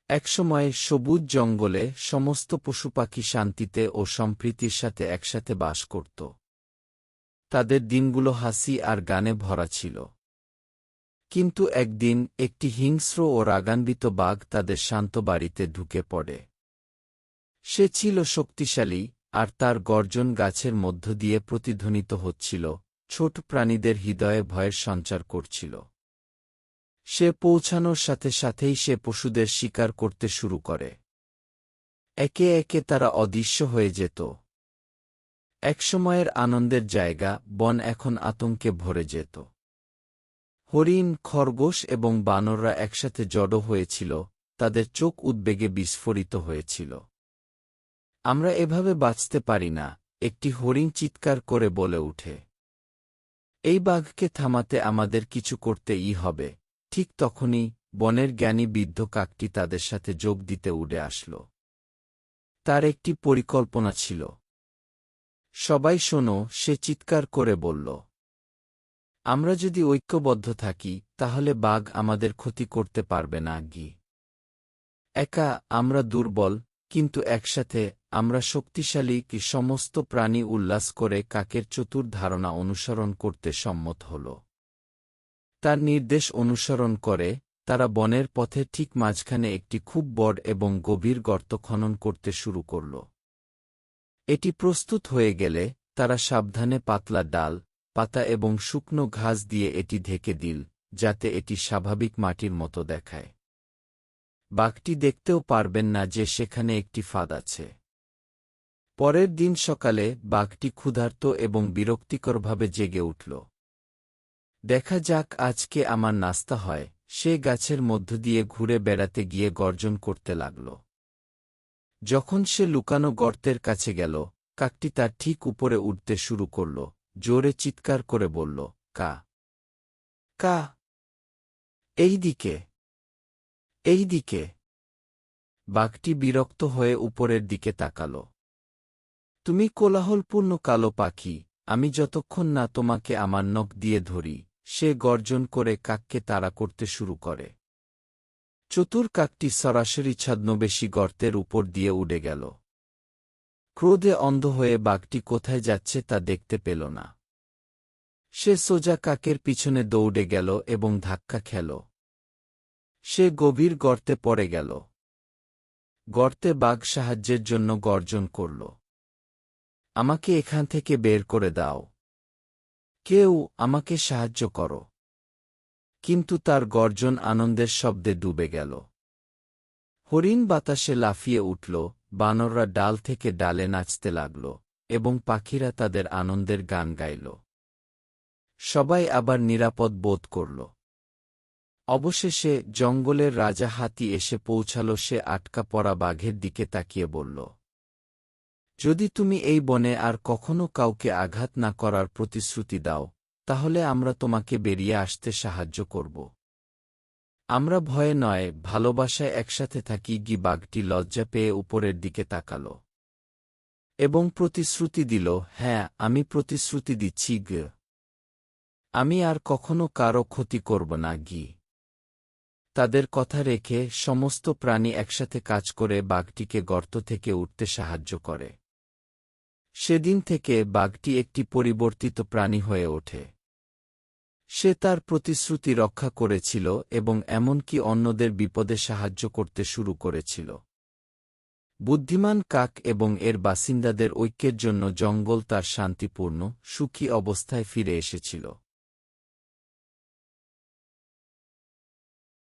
একসময় সবুজ জঙ্গলে সমস্ত পশুপাখি শান্তিতে ও সম্প্রীতির সাথে একসাথে বাস করত। তাদের দিনগুলো হাসি আর গানে ভরা ছিল। কিন্তু একদিন একটি হিংস্র ও রাগান্বিত বাঘ তাদের শান্ত বাড়িতে ঢুকে পড়ে। সে ছিল শক্তিশালী, আর তার গর্জন গাছের মধ্য দিয়ে প্রতিধ্বনিত হচ্ছিল, ছোট প্রাণীদের হৃদয়ে ভয়ের সঞ্চার করছিল। সে পৌঁছানোর সাথে সাথেই সে পশুদের শিকার করতে শুরু করে। একে একে তারা অদৃশ্য হয়ে যেত। একসময়ের আনন্দের জায়গা বন এখন আতঙ্কে ভরে যেত। হরিণ, খরগোশ এবং বানররা একসাথে জড়ো হয়েছিল, তাদের চোখ উদ্বেগে বিস্ফোরিত হয়েছিল। আমরা এভাবে বাঁচতে পারি না, একটি হরিণ চিৎকার করে বলে ওঠে। এই বাঘকে থামাতে আমাদের কিছু করতেই হবে। ঠিক তখনই বনের জ্ঞানী বৃদ্ধ কাকটি তাদের সাথে যোগ দিতে উড়ে আসল। তার একটি পরিকল্পনা ছিল। সবাই শোনো, সে চিৎকার করে বলল। আমরা যদি ঐক্যবদ্ধ থাকি তাহলে বাঘ আমাদের ক্ষতি করতে পারবে না। একা আমরা দুর্বল, কিন্তু একসাথে আমরা শক্তিশালী। কি সমস্ত প্রাণী উল্লাস করে কাকের চতুর ধারণা অনুসরণ করতে সম্মত হল। তার নির্দেশ অনুসরণ করে তারা বনের পথে ঠিক মাঝখানে একটি খুব বড় এবং গভীর গর্ত খনন করতে শুরু করল। এটি প্রস্তুত হয়ে গেলে তারা সাবধানে পাতলা ডাল, পাতা এবং শুকনো ঘাস দিয়ে এটি ঢেকে দিল, যাতে এটি স্বাভাবিক মাটির মতো দেখায়। বাঘটি দেখতেও পারবেন না যে সেখানে একটি ফাঁদ আছে। পরের দিন সকালে বাঘটি ক্ষুধার্ত এবং বিরক্তিকরভাবে জেগে উঠল। দেখা যাক আজকে আমার নাস্তা হয়। সে গাছের মধ্য দিয়ে ঘুরে বেড়াতে গিয়ে গর্জন করতে লাগল। যখন সে লুকানো গর্তের কাছে গেল, কাকটি তার ঠিক উপরে উঠতে শুরু করল, জোরে চিৎকার করে বলল, কা কা, এই দিকে, এই দিকে। বাঘটি বিরক্ত হয়ে উপরের দিকে তাকাল। তুমি কোলাহলপূর্ণ কালো পাখি, আমি যতক্ষণ না তোমাকে আমার নখ দিয়ে ধরি। সে গর্জন করে কাককে তাড়া করতে শুরু করে। চতুর কাকটি সরাসরি ছদ্মবেশী গর্তের উপর দিয়ে উড়ে গেল। ক্রোধে অন্ধ হয়ে বাঘটি কোথায় যাচ্ছে তা দেখতে পেল না। সে সোজা কাকের পিছনে দৌড়ে গেল এবং ধাক্কা খেল। সে গভীর গর্তে পড়ে গেল। গর্তে বাঘ সাহায্যের জন্য গর্জন করল। আমাকে এখান থেকে বের করে দাও। কেউ আমাকে সাহায্য করো। কিন্তু তার গর্জন আনন্দের শব্দে ডুবে গেল। হরিণ বাতাসে লাফিয়ে উঠল, বানররা ডাল থেকে ডালে নাচতে লাগল, এবং পাখিরা তাদের আনন্দের গান গাইল। সবাই আবার নিরাপদ বোধ করল। অবশেষে জঙ্গলের রাজা হাতি এসে পৌঁছাল। সে আটকা পড়া বাঘের দিকে তাকিয়ে বলল, যদি তুমি এই বনে আর কখনো কাউকে আঘাত না করার প্রতিশ্রুতি দাও, তাহলে আমরা তোমাকে বেরিয়ে আসতে সাহায্য করব। আমরা ভয়ে নয়, ভালোবাসায় একসাথে থাকি। বাঘটি লজ্জা পেয়ে উপরের দিকে তাকাল এবং প্রতিশ্রুতি দিল, হ্যাঁ, আমি প্রতিশ্রুতি দিচ্ছি। আমি আর কখনো কারো ক্ষতি করব না। তাদের কথা রেখে সমস্ত প্রাণী একসাথে কাজ করে বাঘটিকে গর্ত থেকে উঠতে সাহায্য করে। সেদিন থেকে বাঘটি একটি পরিবর্তিত প্রাণী হয়ে ওঠে। সে তার প্রতিশ্রুতি রক্ষা করেছিল এবং এমনকি অন্যদের বিপদে সাহায্য করতে শুরু করেছিল। বুদ্ধিমান কাক এবং এর বাসিন্দাদের ঐক্যের জন্য জঙ্গল তার শান্তিপূর্ণ, সুখী অবস্থায় ফিরে এসেছিল।